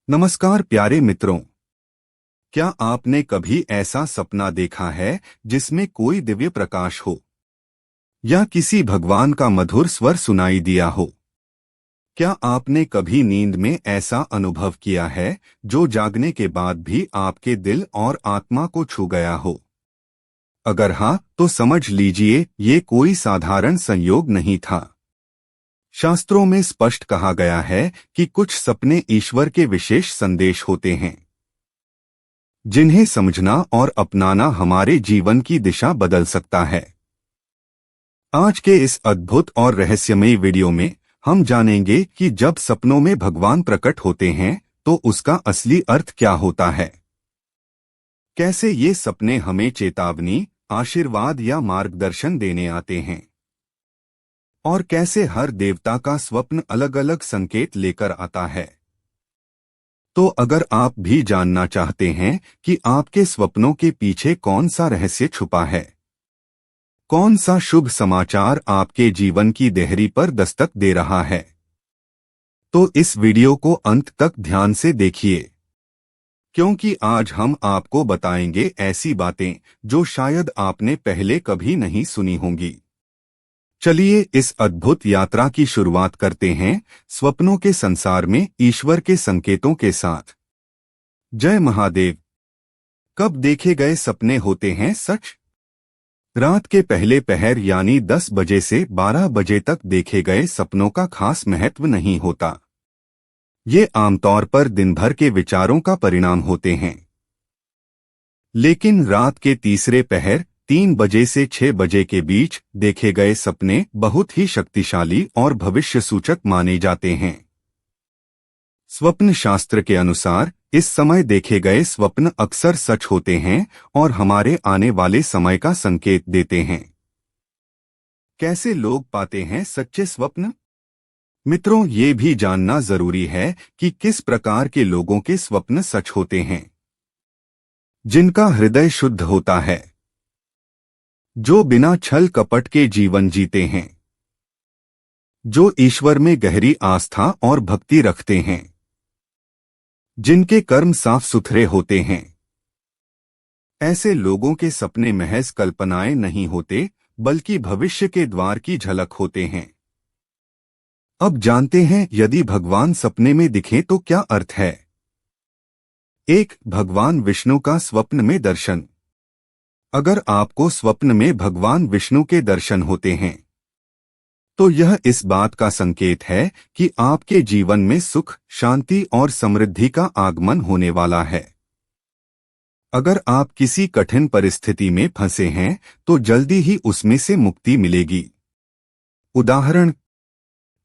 नमस्कार प्यारे मित्रों। क्या आपने कभी ऐसा सपना देखा है जिसमें कोई दिव्य प्रकाश हो या किसी भगवान का मधुर स्वर सुनाई दिया हो? क्या आपने कभी नींद में ऐसा अनुभव किया है जो जागने के बाद भी आपके दिल और आत्मा को छू गया हो? अगर हाँ, तो समझ लीजिए ये कोई साधारण संयोग नहीं था। शास्त्रों में स्पष्ट कहा गया है कि कुछ सपने ईश्वर के विशेष संदेश होते हैं जिन्हें समझना और अपनाना हमारे जीवन की दिशा बदल सकता है। आज के इस अद्भुत और रहस्यमयी वीडियो में हम जानेंगे कि जब सपनों में भगवान प्रकट होते हैं तो उसका असली अर्थ क्या होता है, कैसे ये सपने हमें चेतावनी, आशीर्वाद या मार्गदर्शन देने आते हैं, और कैसे हर देवता का स्वप्न अलग अलग संकेत लेकर आता है। तो अगर आप भी जानना चाहते हैं कि आपके स्वप्नों के पीछे कौन सा रहस्य छुपा है, कौन सा शुभ समाचार आपके जीवन की देहरी पर दस्तक दे रहा है, तो इस वीडियो को अंत तक ध्यान से देखिए, क्योंकि आज हम आपको बताएंगे ऐसी बातें जो शायद आपने पहले कभी नहीं सुनी होंगी। चलिए इस अद्भुत यात्रा की शुरुआत करते हैं स्वप्नों के संसार में ईश्वर के संकेतों के साथ। जय महादेव। कब देखे गए सपने होते हैं सच? रात के पहले पहर यानी 10 बजे से 12 बजे तक देखे गए सपनों का खास महत्व नहीं होता। ये आमतौर पर दिन भर के विचारों का परिणाम होते हैं। लेकिन रात के तीसरे पहर 3 बजे से 6 बजे के बीच देखे गए सपने बहुत ही शक्तिशाली और भविष्य सूचक माने जाते हैं। स्वप्न शास्त्र के अनुसार इस समय देखे गए स्वप्न अक्सर सच होते हैं और हमारे आने वाले समय का संकेत देते हैं। कैसे लोग पाते हैं सच्चे स्वप्न? मित्रों, ये भी जानना जरूरी है कि किस प्रकार के लोगों के स्वप्न सच होते हैं। जिनका हृदय शुद्ध होता है, जो बिना छल कपट के जीवन जीते हैं, जो ईश्वर में गहरी आस्था और भक्ति रखते हैं, जिनके कर्म साफ सुथरे होते हैं, ऐसे लोगों के सपने महज कल्पनाएं नहीं होते बल्कि भविष्य के द्वार की झलक होते हैं। अब जानते हैं यदि भगवान सपने में दिखें तो क्या अर्थ है। 1. भगवान विष्णु का स्वप्न में दर्शन। अगर आपको स्वप्न में भगवान विष्णु के दर्शन होते हैं तो यह इस बात का संकेत है कि आपके जीवन में सुख, शांति और समृद्धि का आगमन होने वाला है। अगर आप किसी कठिन परिस्थिति में फंसे हैं तो जल्दी ही उसमें से मुक्ति मिलेगी। उदाहरण,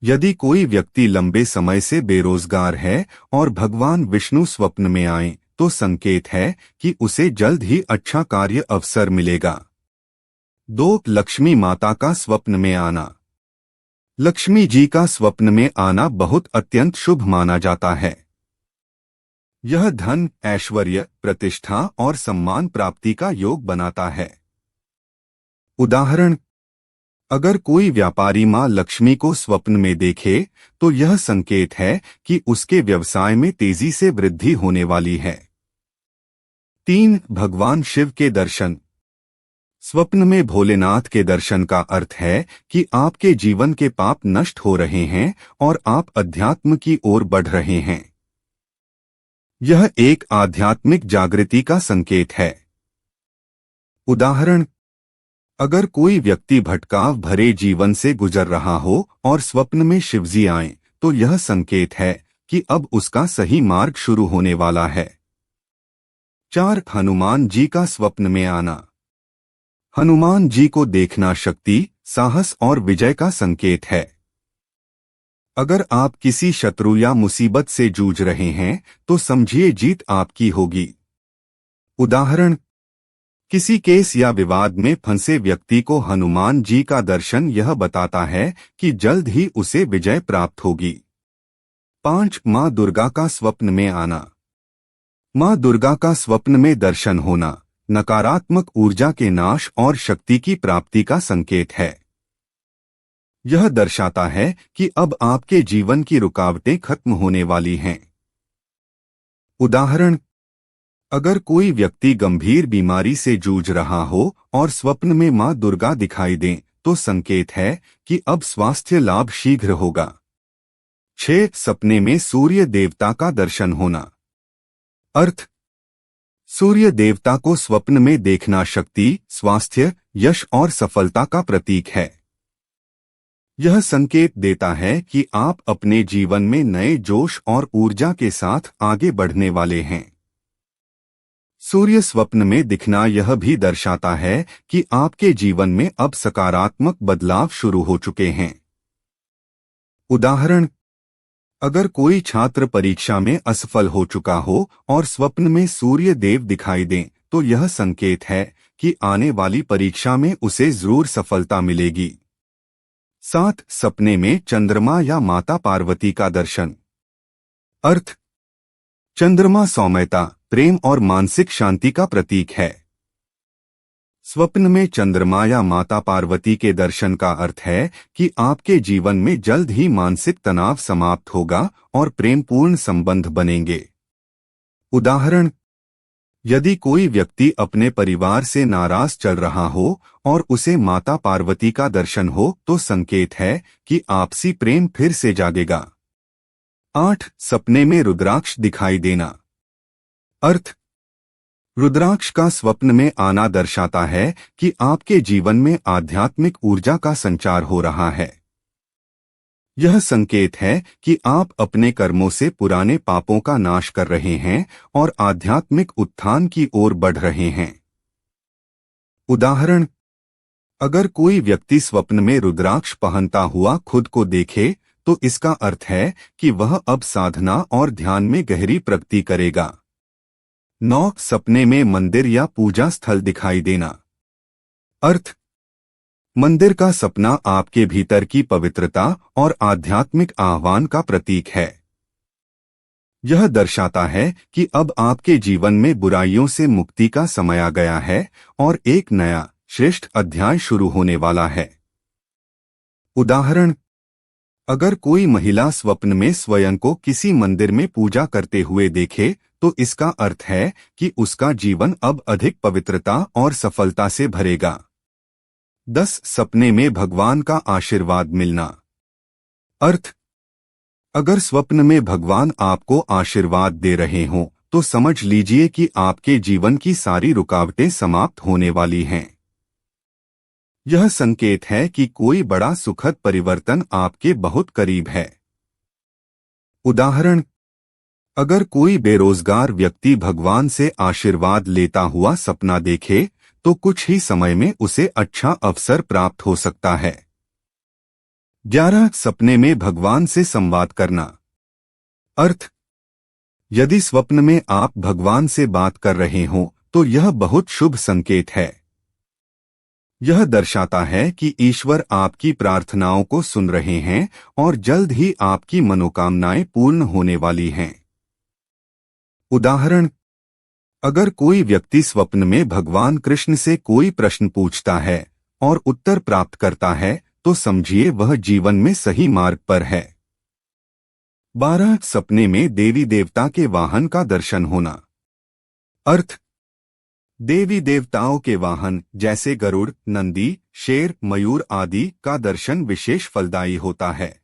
यदि कोई व्यक्ति लंबे समय से बेरोजगार है और भगवान विष्णु स्वप्न में आए तो संकेत है कि उसे जल्द ही अच्छा कार्य अवसर मिलेगा। 2. लक्ष्मी माता का स्वप्न में आना। लक्ष्मी जी का स्वप्न में आना बहुत अत्यंत शुभ माना जाता है। यह धन, ऐश्वर्य, प्रतिष्ठा और सम्मान प्राप्ति का योग बनाता है। उदाहरण, अगर कोई व्यापारी मां लक्ष्मी को स्वप्न में देखे तो यह संकेत है कि उसके व्यवसाय में तेजी से वृद्धि होने वाली है। 3. भगवान शिव के दर्शन। स्वप्न में भोलेनाथ के दर्शन का अर्थ है कि आपके जीवन के पाप नष्ट हो रहे हैं और आप अध्यात्म की ओर बढ़ रहे हैं। यह एक आध्यात्मिक जागृति का संकेत है। उदाहरण, अगर कोई व्यक्ति भटकाव भरे जीवन से गुजर रहा हो और स्वप्न में शिवजी आएं, तो यह संकेत है कि अब उसका सही मार्ग शुरू होने वाला है। 4. हनुमान जी का स्वप्न में आना। हनुमान जी को देखना शक्ति, साहस और विजय का संकेत है। अगर आप किसी शत्रु या मुसीबत से जूझ रहे हैं तो समझिए जीत आपकी होगी। उदाहरण, किसी केस या विवाद में फंसे व्यक्ति को हनुमान जी का दर्शन यह बताता है कि जल्द ही उसे विजय प्राप्त होगी। 5. मां दुर्गा का स्वप्न में आना। मां दुर्गा का स्वप्न में दर्शन होना नकारात्मक ऊर्जा के नाश और शक्ति की प्राप्ति का संकेत है। यह दर्शाता है कि अब आपके जीवन की रुकावटें खत्म होने वाली हैं। उदाहरण, अगर कोई व्यक्ति गंभीर बीमारी से जूझ रहा हो और स्वप्न में मां दुर्गा दिखाई दें तो संकेत है कि अब स्वास्थ्य लाभ शीघ्र होगा। 6. सपने में सूर्य देवता का दर्शन होना। अर्थ, सूर्य देवता को स्वप्न में देखना शक्ति, स्वास्थ्य, यश और सफलता का प्रतीक है। यह संकेत देता है कि आप अपने जीवन में नए जोश और ऊर्जा के साथ आगे बढ़ने वाले हैं। सूर्य स्वप्न में दिखना यह भी दर्शाता है कि आपके जीवन में अब सकारात्मक बदलाव शुरू हो चुके हैं। उदाहरण, अगर कोई छात्र परीक्षा में असफल हो चुका हो और स्वप्न में सूर्य देव दिखाई दें तो यह संकेत है कि आने वाली परीक्षा में उसे जरूर सफलता मिलेगी। 7. सपने में चंद्रमा या माता पार्वती का दर्शन। अर्थ, चंद्रमा सौम्यता, प्रेम और मानसिक शांति का प्रतीक है। स्वप्न में चंद्रमा या माता पार्वती के दर्शन का अर्थ है कि आपके जीवन में जल्द ही मानसिक तनाव समाप्त होगा और प्रेमपूर्ण संबंध बनेंगे। उदाहरण, यदि कोई व्यक्ति अपने परिवार से नाराज चल रहा हो और उसे माता पार्वती का दर्शन हो तो संकेत है कि आपसी प्रेम फिर से जागेगा। 8. सपने में रुद्राक्ष दिखाई देना। अर्थ, रुद्राक्ष का स्वप्न में आना दर्शाता है कि आपके जीवन में आध्यात्मिक ऊर्जा का संचार हो रहा है। यह संकेत है कि आप अपने कर्मों से पुराने पापों का नाश कर रहे हैं और आध्यात्मिक उत्थान की ओर बढ़ रहे हैं। उदाहरण, अगर कोई व्यक्ति स्वप्न में रुद्राक्ष पहनता हुआ खुद को देखे तो इसका अर्थ है कि वह अब साधना और ध्यान में गहरी प्रगति करेगा। 9. सपने में मंदिर या पूजा स्थल दिखाई देना। अर्थ, मंदिर का सपना आपके भीतर की पवित्रता और आध्यात्मिक आह्वान का प्रतीक है। यह दर्शाता है कि अब आपके जीवन में बुराइयों से मुक्ति का समय आ गया है और एक नया श्रेष्ठ अध्याय शुरू होने वाला है। उदाहरण, अगर कोई महिला स्वप्न में स्वयं को किसी मंदिर में पूजा करते हुए देखे तो इसका अर्थ है कि उसका जीवन अब अधिक पवित्रता और सफलता से भरेगा। 10. सपने में भगवान का आशीर्वाद मिलना। अर्थ, अगर स्वप्न में भगवान आपको आशीर्वाद दे रहे हों तो समझ लीजिए कि आपके जीवन की सारी रुकावटें समाप्त होने वाली हैं। यह संकेत है कि कोई बड़ा सुखद परिवर्तन आपके बहुत करीब है। उदाहरण, अगर कोई बेरोजगार व्यक्ति भगवान से आशीर्वाद लेता हुआ सपना देखे तो कुछ ही समय में उसे अच्छा अवसर प्राप्त हो सकता है। 11. सपने में भगवान से संवाद करना। अर्थ, यदि स्वप्न में आप भगवान से बात कर रहे हों तो यह बहुत शुभ संकेत है। यह दर्शाता है कि ईश्वर आपकी प्रार्थनाओं को सुन रहे हैं और जल्द ही आपकी मनोकामनाएं पूर्ण होने वाली हैं। उदाहरण, अगर कोई व्यक्ति स्वप्न में भगवान कृष्ण से कोई प्रश्न पूछता है और उत्तर प्राप्त करता है तो समझिए वह जीवन में सही मार्ग पर है। 12. सपने में देवी देवता के वाहन का दर्शन होना। अर्थ, देवी देवताओं के वाहन जैसे गरुड़, नंदी, शेर, मयूर आदि का दर्शन विशेष फलदायी होता है।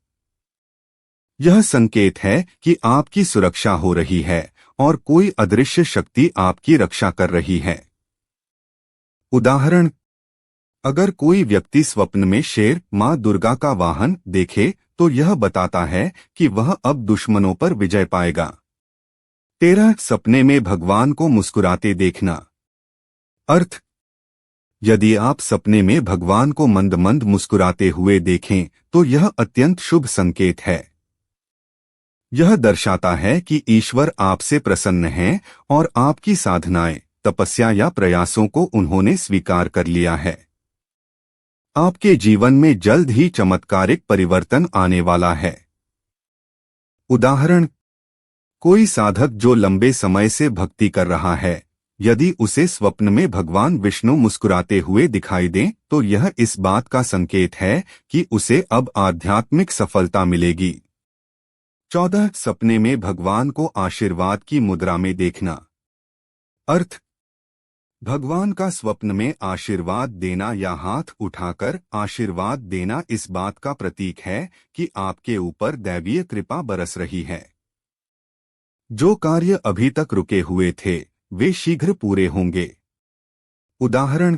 यह संकेत है कि आपकी सुरक्षा हो रही है और कोई अदृश्य शक्ति आपकी रक्षा कर रही है। उदाहरण, अगर कोई व्यक्ति स्वप्न में शेर, मां दुर्गा का वाहन देखे तो यह बताता है कि वह अब दुश्मनों पर विजय पाएगा। 13. सपने में भगवान को मुस्कुराते देखना। अर्थ, यदि आप सपने में भगवान को मंद मंद मुस्कुराते हुए देखें तो यह अत्यंत शुभ संकेत है। यह दर्शाता है कि ईश्वर आपसे प्रसन्न हैं और आपकी साधनाएं, तपस्या या प्रयासों को उन्होंने स्वीकार कर लिया है। आपके जीवन में जल्द ही चमत्कारिक परिवर्तन आने वाला है। उदाहरण, कोई साधक जो लंबे समय से भक्ति कर रहा है, यदि उसे स्वप्न में भगवान विष्णु मुस्कुराते हुए दिखाई दें तो यह इस बात का संकेत है कि उसे अब आध्यात्मिक सफलता मिलेगी। 14 सपने में भगवान को आशीर्वाद की मुद्रा में देखना। अर्थ, भगवान का स्वप्न में आशीर्वाद देना या हाथ उठाकर आशीर्वाद देना इस बात का प्रतीक है कि आपके ऊपर दैवीय कृपा बरस रही है। जो कार्य अभी तक रुके हुए थे वे शीघ्र पूरे होंगे। उदाहरण,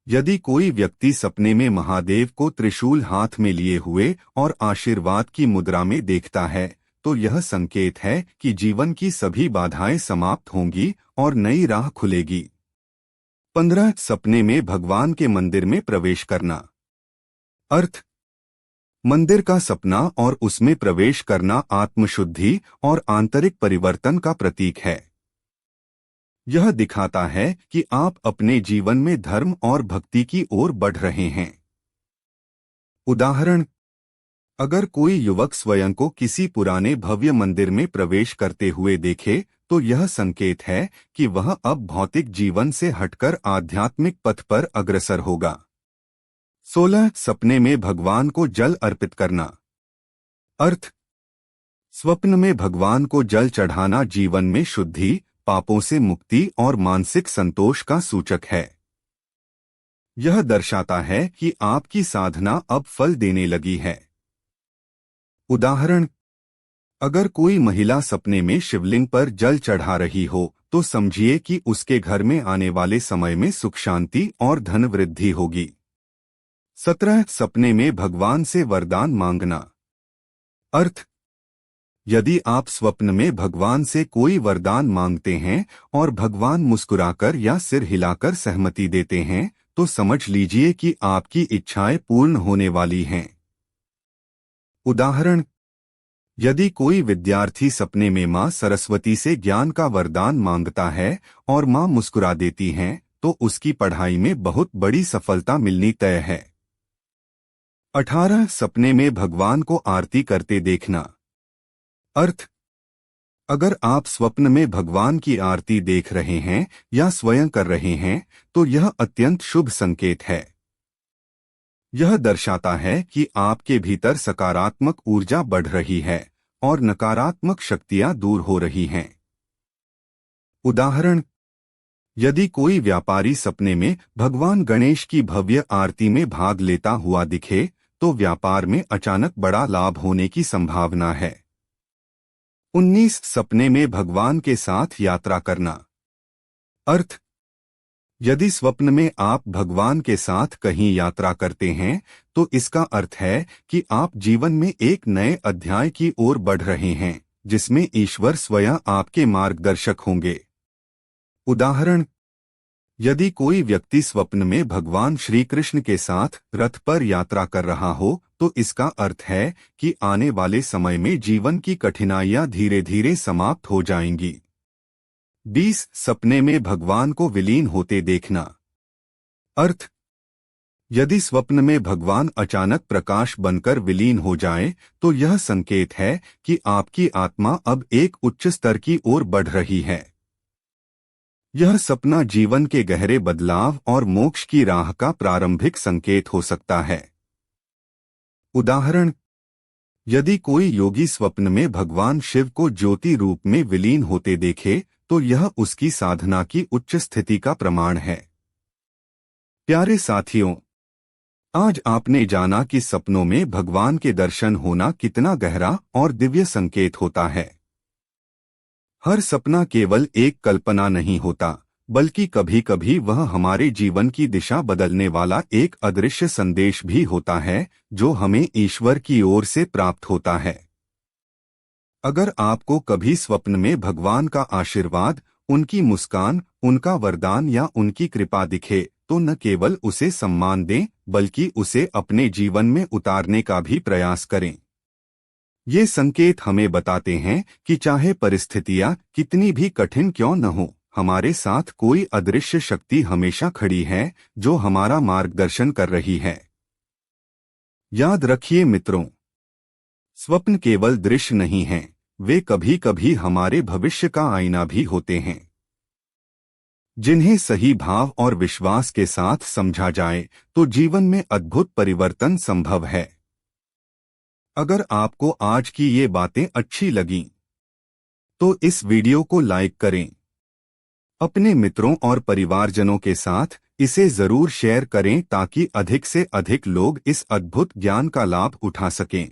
यदि कोई व्यक्ति सपने में महादेव को त्रिशूल हाथ में लिए हुए और आशीर्वाद की मुद्रा में देखता है तो यह संकेत है कि जीवन की सभी बाधाएं समाप्त होंगी और नई राह खुलेगी। 15 सपने में भगवान के मंदिर में प्रवेश करना। अर्थ, मंदिर का सपना और उसमें प्रवेश करना आत्मशुद्धि और आंतरिक परिवर्तन का प्रतीक है। यह दिखाता है कि आप अपने जीवन में धर्म और भक्ति की ओर बढ़ रहे हैं। उदाहरण, अगर कोई युवक स्वयं को किसी पुराने भव्य मंदिर में प्रवेश करते हुए देखे तो यह संकेत है कि वह अब भौतिक जीवन से हटकर आध्यात्मिक पथ पर अग्रसर होगा। 16 सपने में भगवान को जल अर्पित करना। अर्थ, स्वप्न में भगवान को जल चढ़ाना जीवन में शुद्धि, पापों से मुक्ति और मानसिक संतोष का सूचक है। यह दर्शाता है कि आपकी साधना अब फल देने लगी है। उदाहरण, अगर कोई महिला सपने में शिवलिंग पर जल चढ़ा रही हो तो समझिए कि उसके घर में आने वाले समय में सुख शांति और धन वृद्धि होगी। 17 सपने में भगवान से वरदान मांगना। अर्थ, यदि आप स्वप्न में भगवान से कोई वरदान मांगते हैं और भगवान मुस्कुराकर या सिर हिलाकर सहमति देते हैं तो समझ लीजिए कि आपकी इच्छाएं पूर्ण होने वाली हैं। उदाहरण, यदि कोई विद्यार्थी सपने में मां सरस्वती से ज्ञान का वरदान मांगता है और मां मुस्कुरा देती हैं तो उसकी पढ़ाई में बहुत बड़ी सफलता मिलनी तय है। 18 सपने में भगवान को आरती करते देखना। अर्थ, अगर आप स्वप्न में भगवान की आरती देख रहे हैं या स्वयं कर रहे हैं तो यह अत्यंत शुभ संकेत है। यह दर्शाता है कि आपके भीतर सकारात्मक ऊर्जा बढ़ रही है और नकारात्मक शक्तियां दूर हो रही हैं। उदाहरण, यदि कोई व्यापारी सपने में भगवान गणेश की भव्य आरती में भाग लेता हुआ दिखे तो व्यापार में अचानक बड़ा लाभ होने की संभावना है। 19 सपने में भगवान के साथ यात्रा करना। अर्थ, यदि स्वप्न में आप भगवान के साथ कहीं यात्रा करते हैं तो इसका अर्थ है कि आप जीवन में एक नए अध्याय की ओर बढ़ रहे हैं जिसमें ईश्वर स्वयं आपके मार्गदर्शक होंगे। उदाहरण, यदि कोई व्यक्ति स्वप्न में भगवान श्री कृष्ण के साथ रथ पर यात्रा कर रहा हो तो इसका अर्थ है कि आने वाले समय में जीवन की कठिनाइयां धीरे धीरे समाप्त हो जाएंगी। 20 सपने में भगवान को विलीन होते देखना। अर्थ, यदि स्वप्न में भगवान अचानक प्रकाश बनकर विलीन हो जाए तो यह संकेत है कि आपकी आत्मा अब एक उच्च स्तर की ओर बढ़ रही है। यह सपना जीवन के गहरे बदलाव और मोक्ष की राह का प्रारंभिक संकेत हो सकता है। उदाहरण, यदि कोई योगी स्वप्न में भगवान शिव को ज्योति रूप में विलीन होते देखे तो यह उसकी साधना की उच्च स्थिति का प्रमाण है। प्यारे साथियों, आज आपने जाना कि सपनों में भगवान के दर्शन होना कितना गहरा और दिव्य संकेत होता है। हर सपना केवल एक कल्पना नहीं होता, बल्कि कभी कभी वह हमारे जीवन की दिशा बदलने वाला एक अदृश्य संदेश भी होता है जो हमें ईश्वर की ओर से प्राप्त होता है। अगर आपको कभी स्वप्न में भगवान का आशीर्वाद, उनकी मुस्कान, उनका वरदान या उनकी कृपा दिखे तो न केवल उसे सम्मान दें बल्कि उसे अपने जीवन में उतारने का भी प्रयास करें। ये संकेत हमें बताते हैं कि चाहे परिस्थितियां कितनी भी कठिन क्यों न हो, हमारे साथ कोई अदृश्य शक्ति हमेशा खड़ी है जो हमारा मार्गदर्शन कर रही है। याद रखिए मित्रों, स्वप्न केवल दृश्य नहीं हैं, वे कभी कभी हमारे भविष्य का आईना भी होते हैं। जिन्हें सही भाव और विश्वास के साथ समझा जाए तो जीवन में अद्भुत परिवर्तन संभव है। अगर आपको आज की ये बातें अच्छी लगीं, तो इस वीडियो को लाइक करें। अपने मित्रों और परिवारजनों के साथ इसे जरूर शेयर करें ताकि अधिक से अधिक लोग इस अद्भुत ज्ञान का लाभ उठा सकें।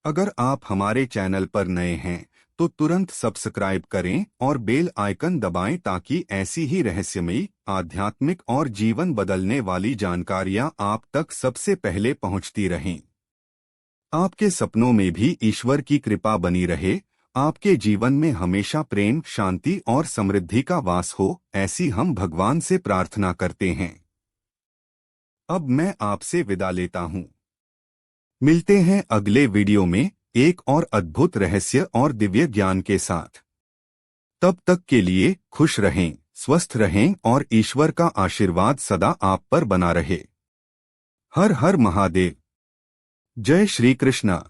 अगर आप हमारे चैनल पर नए हैं तो तुरंत सब्सक्राइब करें और बेल आइकन दबाएं ताकि ऐसी ही रहस्यमयी, आध्यात्मिक और जीवन बदलने वाली जानकारियां आप तक सबसे पहले पहुंचती रहें। आपके सपनों में भी ईश्वर की कृपा बनी रहे, आपके जीवन में हमेशा प्रेम, शांति और समृद्धि का वास हो, ऐसी हम भगवान से प्रार्थना करते हैं। अब मैं आपसे विदा लेता हूं। मिलते हैं अगले वीडियो में एक और अद्भुत रहस्य और दिव्य ज्ञान के साथ। तब तक के लिए खुश रहें, स्वस्थ रहें और ईश्वर का आशीर्वाद सदा आप पर बना रहे। हर हर महादेव। जय श्री कृष्णा।